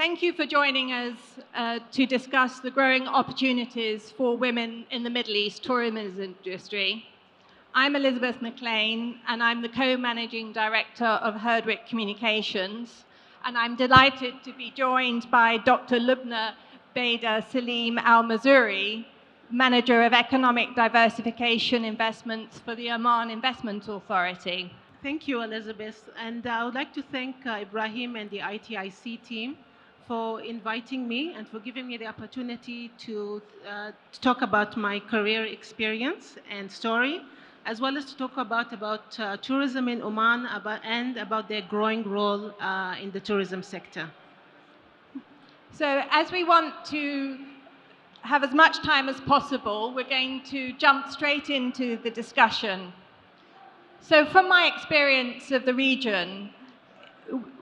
Thank you for joining us to discuss the growing opportunities for women in the Middle East tourism industry. I'm Elizabeth Maclean, and I'm the co-managing director of Herdwick Communications. And I'm delighted to be joined by Dr. Lubna Salim Al-Mazroei, Manager of Economic Diversification Investments for the Oman Investment Authority. Thank you, Elizabeth. And I would like to thank Ibrahim and the ITIC team for inviting me and for giving me the opportunity to talk about my career experience and story, as well as to talk about tourism in Oman and about their growing role in the tourism sector. So as we want to have as much time as possible, we're going to jump straight into the discussion. So from my experience of the region,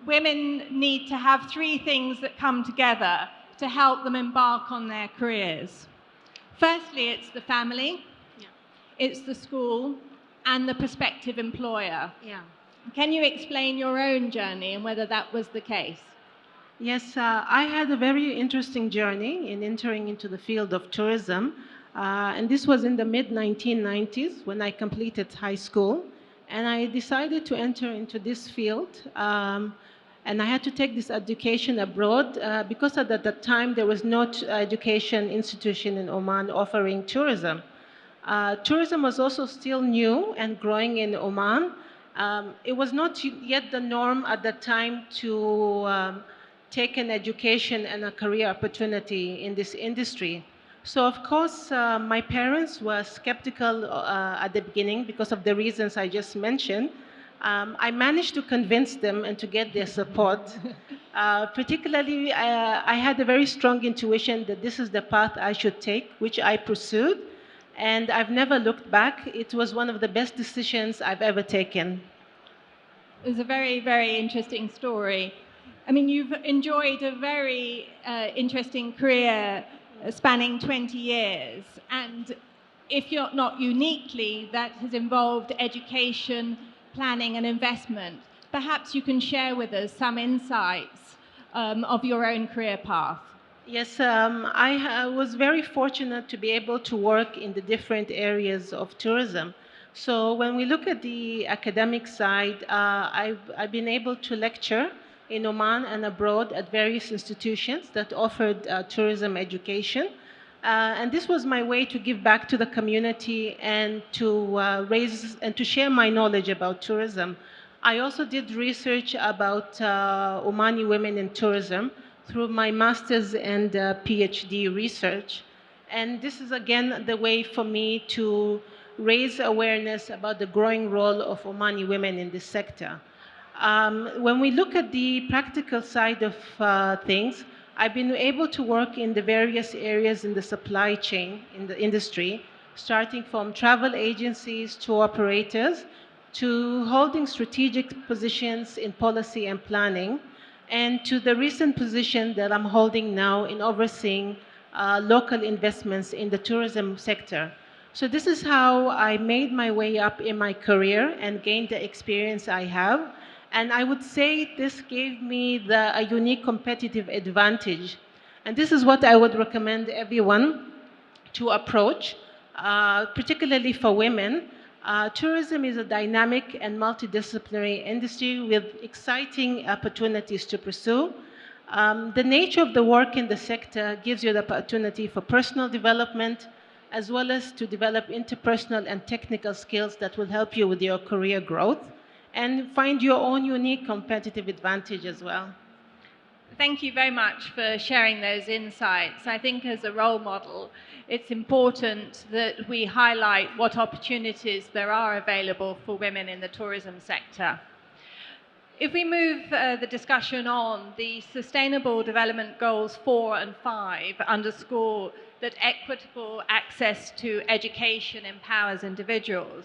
women need to have three things that come together to help them embark on their careers. Firstly, it's the family, it's the school, and the prospective employer. Can you explain your own journey and whether that was the case? Yes, I had a very interesting journey in entering into the field of tourism. And this was in the mid-1990s when I completed high school. And I decided to enter into this field. And I had to take this education abroad because at that time there was no education institution in Oman offering tourism. Tourism was also still new and growing in Oman. It was not yet the norm at that time to take an education and a career opportunity in this industry. So of course, my parents were skeptical at the beginning because of the reasons I just mentioned. I managed to convince them and to get their support. Particularly, I had a very strong intuition that this is the path I should take, which I pursued. And I've never looked back. It was one of the best decisions I've ever taken. It's a very, very interesting story. I mean, you've enjoyed a very interesting career spanning 20 years. And if you're not uniquely, that has involved education, planning, and investment. Perhaps you can share with us some insights of your own career path. Yes, I was very fortunate to be able to work in the different areas of tourism. So when we look at the academic side, I've been able to lecture in Oman and abroad at various institutions that offered tourism education. And this was my way to give back to the community and to raise and to share my knowledge about tourism. I also did research about Omani women in tourism through my master's and PhD research. And this is again the way for me to raise awareness about the growing role of Omani women in this sector. When we look at the practical side of things, I've been able to work in the various areas in the supply chain in the industry, starting from travel agencies to operators, to holding strategic positions in policy and planning, and to the recent position that I'm holding now in overseeing local investments in the tourism sector. So this is how I made my way up in my career and gained the experience I have. And I would say this gave me a unique competitive advantage. And this is what I would recommend everyone to approach, particularly for women. Tourism is a dynamic and multidisciplinary industry with exciting opportunities to pursue. The nature of the work in the sector gives you the opportunity for personal development, as well as to develop interpersonal and technical skills that will help you with your career growth and find your own unique competitive advantage as well. Thank you very much for sharing those insights. I think as a role model, it's important that we highlight what opportunities there are available for women in the tourism sector. If we move the discussion on, the Sustainable Development Goals 4 and 5 underscore that equitable access to education empowers individuals.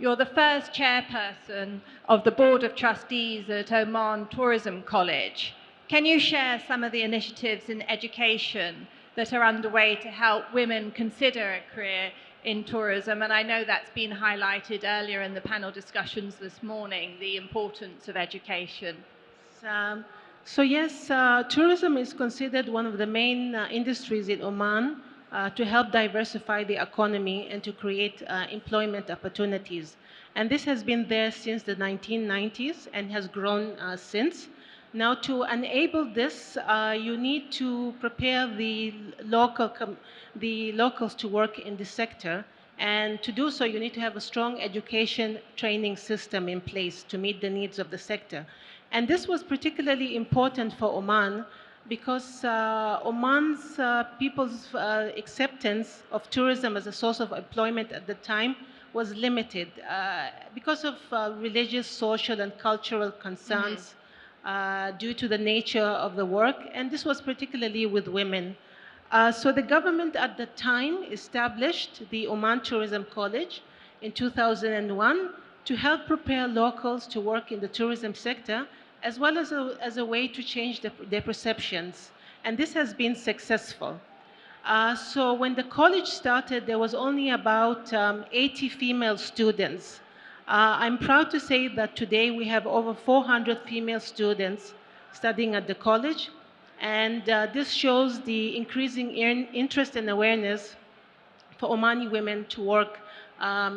You're the first chairperson of the Board of Trustees at Oman Tourism College. Can you share some of the initiatives in education that are underway to help women consider a career in tourism? And I know that's been highlighted earlier in the panel discussions this morning, the importance of education. So yes, tourism is considered one of the main industries in Oman to help diversify the economy and to create employment opportunities. And this has been there since the 1990s and has grown since. Now, to enable this, you need to prepare the locals to work in this sector. And to do so, you need to have a strong education training system in place to meet the needs of the sector. And this was particularly important for Oman because Oman's people's acceptance of tourism as a source of employment at the time was limited because of religious, social, and cultural concerns due to the nature of the work, and this was particularly with women. So the government at the time established the Oman Tourism College in 2001 to help prepare locals to work in the tourism sector, as well as a way to change their perceptions. And this has been successful. So when the college started, there was only about 80 female students. I'm proud to say that today we have over 400 female students studying at the college, and this shows the increasing interest and awareness for Omani women to work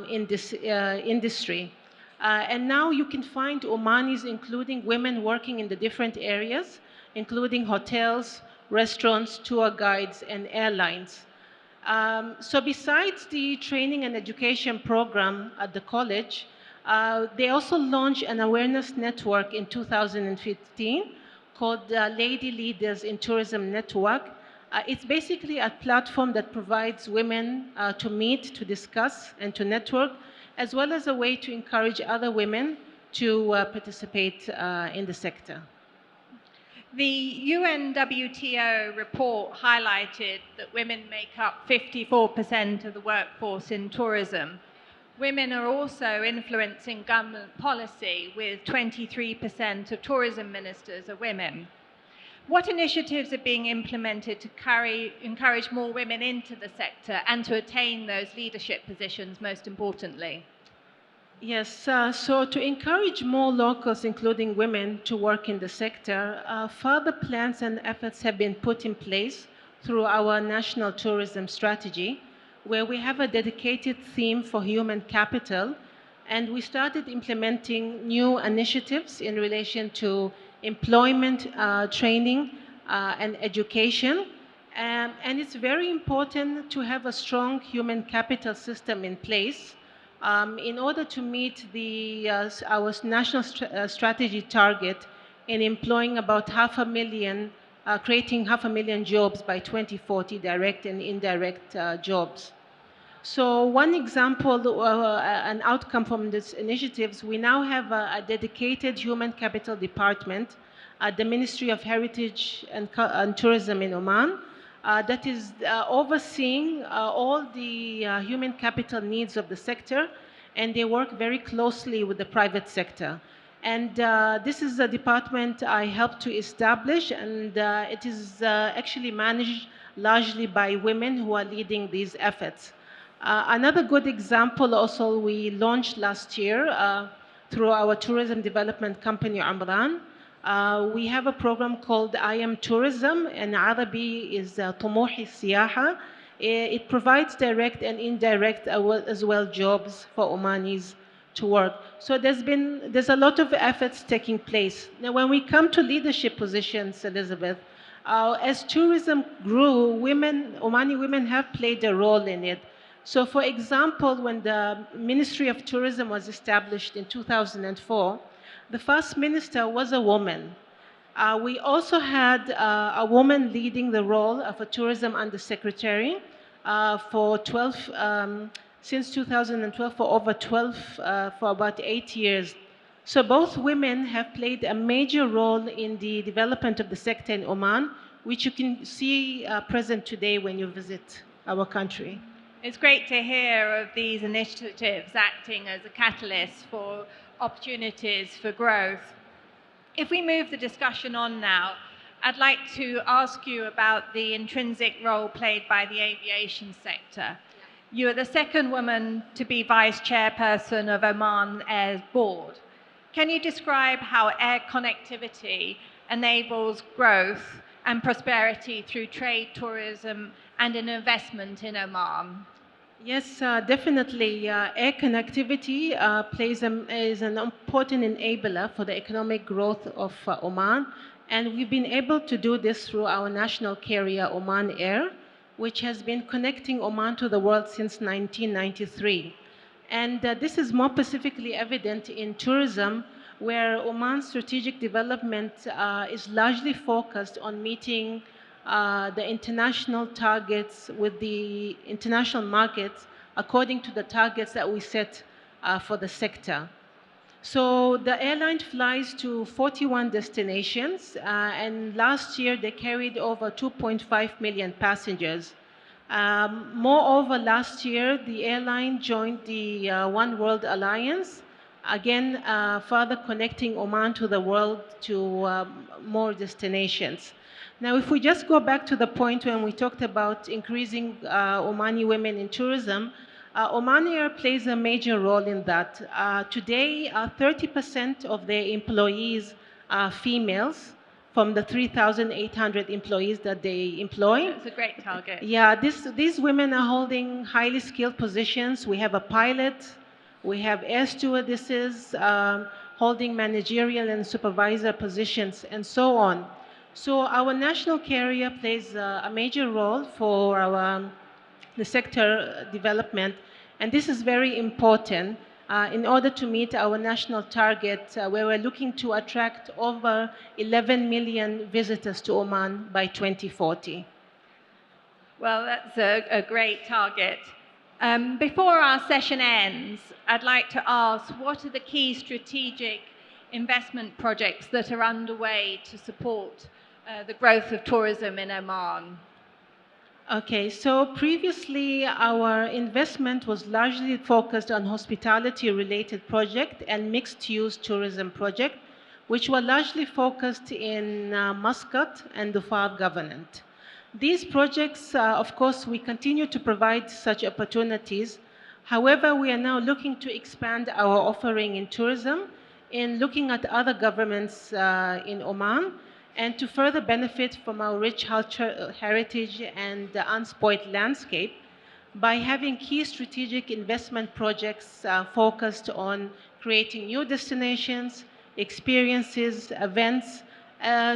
in this industry. And now you can find Omanis, including women working in the different areas, including hotels, restaurants, tour guides, and airlines. So besides the training and education program at the college, they also launched an awareness network in 2015 called Lady Leaders in Tourism Network. It's basically a platform that provides women to meet, to discuss, and to network, as well as a way to encourage other women to participate in the sector. The UNWTO report highlighted that women make up 54% of the workforce in tourism. Women are also influencing government policy, with 23% of tourism ministers are women. What initiatives are being implemented to encourage more women into the sector and to attain those leadership positions, most importantly? Yes, so to encourage more locals, including women, to work in the sector, further plans and efforts have been put in place through our national tourism strategy, where we have a dedicated theme for human capital, and we started implementing new initiatives in relation to employment, training, and education. And it's very important to have a strong human capital system in place in order to meet our national strategy target in employing about 500,000, creating 500,000 jobs by 2040, direct and indirect jobs. So one example, an outcome from these initiatives, we now have a dedicated human capital department at the Ministry of Heritage and Tourism in Oman that is overseeing all the human capital needs of the sector, and they work very closely with the private sector. And this is a department I helped to establish, and it is actually managed largely by women who are leading these efforts. Another good example also we launched last year through our tourism development company, Umran. We have a program called I Am Tourism, and Arabi is طموحي السياحة. It provides direct and indirect as well jobs for Omanis to work. So there's a lot of efforts taking place. Now, when we come to leadership positions, Elizabeth, as tourism grew, Omani women have played a role in it. So, for example, when the Ministry of Tourism was established in 2004, the first minister was a woman. We also had a woman leading the role of a tourism undersecretary since 2012 for over 12, for about 8 years. So both women have played a major role in the development of the sector in Oman, which you can see present today when you visit our country. It's great to hear of these initiatives acting as a catalyst for opportunities for growth. If we move the discussion on now, I'd like to ask you about the intrinsic role played by the aviation sector. You are the second woman to be vice chairperson of Oman Air's board. Can you describe how air connectivity enables growth and prosperity through trade, tourism, and an investment in Oman? Yes, definitely. Air connectivity is an important enabler for the economic growth of Oman. And we've been able to do this through our national carrier, Oman Air, which has been connecting Oman to the world since 1993. And this is more specifically evident in tourism, where Oman's strategic development is largely focused on meeting the international targets with the international markets according to the targets that we set for the sector. So the airline flies to 41 destinations, and last year they carried over 2.5 million passengers. Moreover, last year the airline joined the One World Alliance, again further connecting Oman to the world to more destinations. Now, if we just go back to the point when we talked about increasing Omani women in tourism, Omani Air plays a major role in that. Today, 30% of their employees are females from the 3,800 employees that they employ. It's a great target. Yeah, these women are holding highly skilled positions. We have a pilot, we have air stewardesses holding managerial and supervisor positions, and so on. So our national carrier plays a major role for the sector development, and this is very important in order to meet our national target, where we're looking to attract over 11 million visitors to Oman by 2040. Well, that's a great target. Before our session ends, I'd like to ask, what are the key strategic investment projects that are underway to support the growth of tourism in Oman? Okay, so previously our investment was largely focused on hospitality-related project and mixed-use tourism project, which were largely focused in Muscat and Dhofar Governorate. These projects, of course, we continue to provide such opportunities. However, we are now looking to expand our offering in tourism, in looking at other governments in Oman, and to further benefit from our rich heritage and unspoiled landscape by having key strategic investment projects focused on creating new destinations, experiences, events,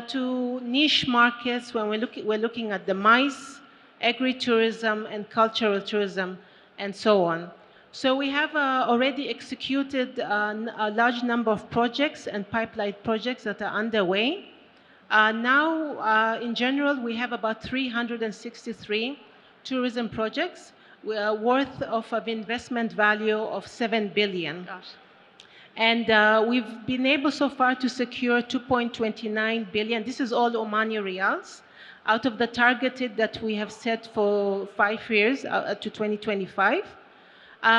to niche markets when we're looking at the MICE, agri-tourism, and cultural tourism, and so on. So we have already executed a large number of projects and pipeline projects that are underway. Now, in general, we have about 363 tourism projects worth of investment value of 7 billion. Gosh. And we've been able so far to secure 2.29 billion. This is all Omani riyals out of the targeted that we have set for 5 years to 2025.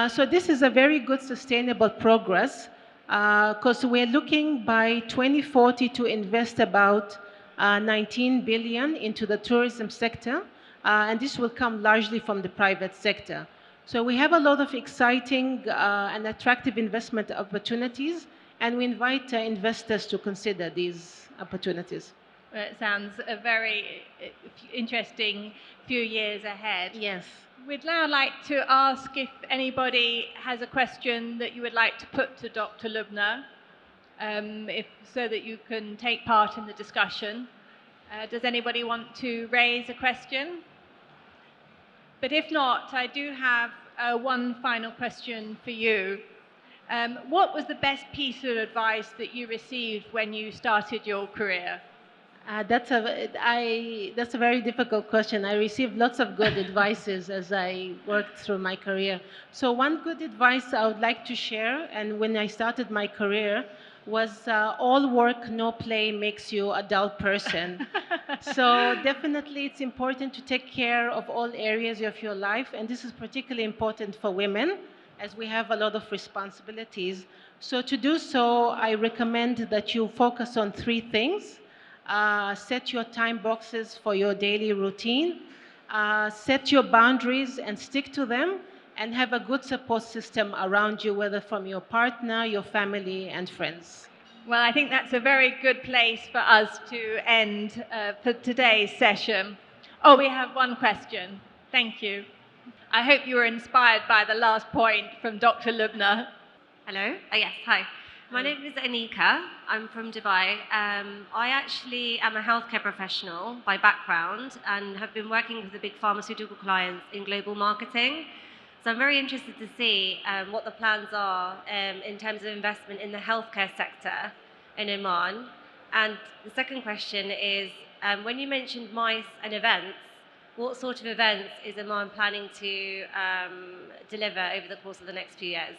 So this is a very good sustainable progress, because we're looking by 2040 to invest about 19 billion into the tourism sector, and this will come largely from the private sector. So we have a lot of exciting and attractive investment opportunities, and we invite investors to consider these opportunities. Well, it sounds a very interesting few years ahead. Yes. We'd now like to ask if anybody has a question that you would like to put to Dr. Lubna, so that you can take part in the discussion. Does anybody want to raise a question? But if not, I do have one final question for you. What was the best piece of advice that you received when you started your career? That's a very difficult question. I received lots of good advices as I worked through my career. So one good advice I would like to share, and when I started my career, was all work, no play makes you a dull person. So definitely it's important to take care of all areas of your life, and this is particularly important for women, as we have a lot of responsibilities. So to do so, I recommend that you focus on 3 things. Set your time boxes for your daily routine, set your boundaries and stick to them, and have a good support system around you, whether from your partner, your family, and friends. Well, I think that's a very good place for us to end for today's session. Oh, we have one question. Thank you. I hope you were inspired by the last point from Dr. Lubna. Hello. Yes, hi. My name is Anika. I'm from Dubai. I actually am a healthcare professional by background and have been working with the big pharmaceutical clients in global marketing. So I'm very interested to see what the plans are in terms of investment in the healthcare sector in Oman. And the second question is, when you mentioned MICE and events, what sort of events is Oman planning to deliver over the course of the next few years?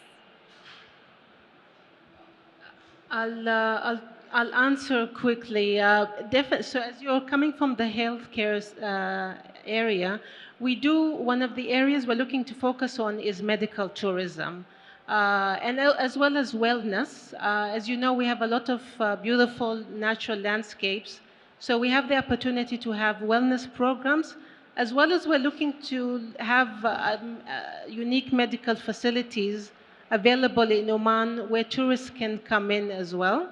I'll answer quickly. So as you're coming from the healthcare area, one of the areas we're looking to focus on is medical tourism. And as well as wellness. As you know, we have a lot of beautiful natural landscapes. So we have the opportunity to have wellness programs, as well as we're looking to have unique medical facilities available in Oman where tourists can come in as well.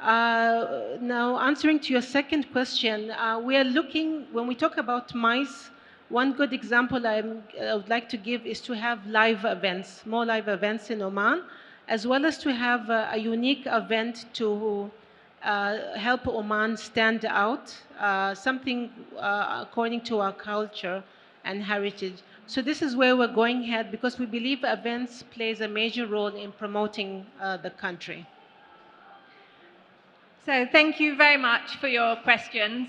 Now, answering to your second question, we are looking, when we talk about MICE, one good example I would like to give is to have live events, more live events in Oman, as well as to have a unique event to help Oman stand out, something according to our culture and heritage. So this is where we're going ahead because we believe events plays a major role in promoting the country. So thank you very much for your questions.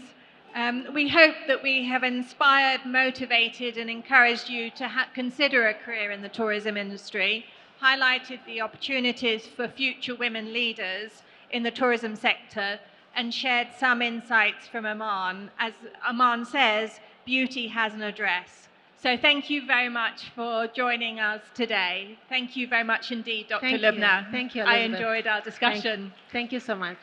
We hope that we have inspired, motivated and encouraged you to consider a career in the tourism industry, highlighted the opportunities for future women leaders in the tourism sector and shared some insights from Oman. As Oman says, beauty has an address. So thank you very much for joining us today. Thank you very much indeed, Dr. Lubna. Thank you, I Elizabeth. enjoyed our discussion. Thank you so much.